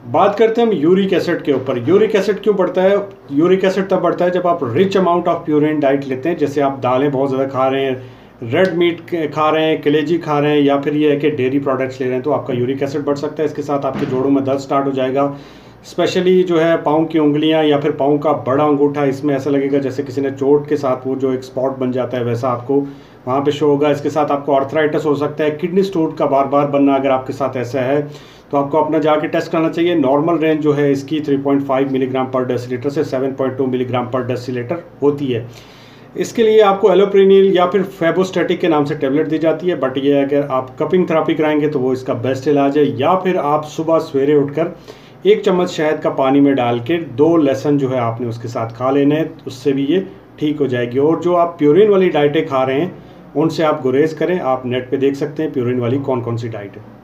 बात करते हैं हम यूरिक एसिड के ऊपर। यूरिक एसिड क्यों बढ़ता है? यूरिक एसिड तब बढ़ता है जब आप rich amount of purine diet लेते हैं, जैसे आप दालें बहुत ज़्यादा खा रहे हैं, रेड मीट खा रहे हैं, कलेजी खा रहे हैं, या फिर ये है कि डेयरी प्रोडक्ट्स ले रहे हैं, तो आपका यूरिक एसिड बढ़ सकता है। इसके साथ आपके जोड़ों में दर्द स्टार्ट हो जाएगा, स्पेशली जो है पाँव की उंगलियां या फिर पाँव का बड़ा अंगूठा, इसमें ऐसा लगेगा जैसे किसी ने चोट के साथ वो जो एक स्पॉट बन जाता है वैसा आपको वहाँ पे शो होगा। इसके साथ आपको आर्थराइटिस हो सकता है, किडनी स्टोन का बार बार बनना। अगर आपके साथ ऐसा है तो आपको अपना जाके टेस्ट करना चाहिए। नॉर्मल रेंज जो है इसकी 3.5 मिलीग्राम पर डेसीलीटर से 7.2 मिलीग्राम पर डेसीलीटर होती है। इसके लिए आपको एलोप्रेनिल या फिर फेबोस्टैटिक के नाम से टेबलेट दी जाती है, बट ये अगर आप कपिंग थेरेपी कराएंगे तो वो इसका बेस्ट इलाज है। या फिर आप सुबह सवेरे उठकर 1 चम्मच शहद का पानी में डाल के 2 लहसुन जो है आपने उसके साथ खा लेने हैं, उससे भी ये ठीक हो जाएगी। और जो आप प्यूरिन वाली डाइटें खा रहे हैं उनसे आप गुरेज करें। आप नेट पे देख सकते हैं प्यूरिन वाली कौन कौन सी डाइट है।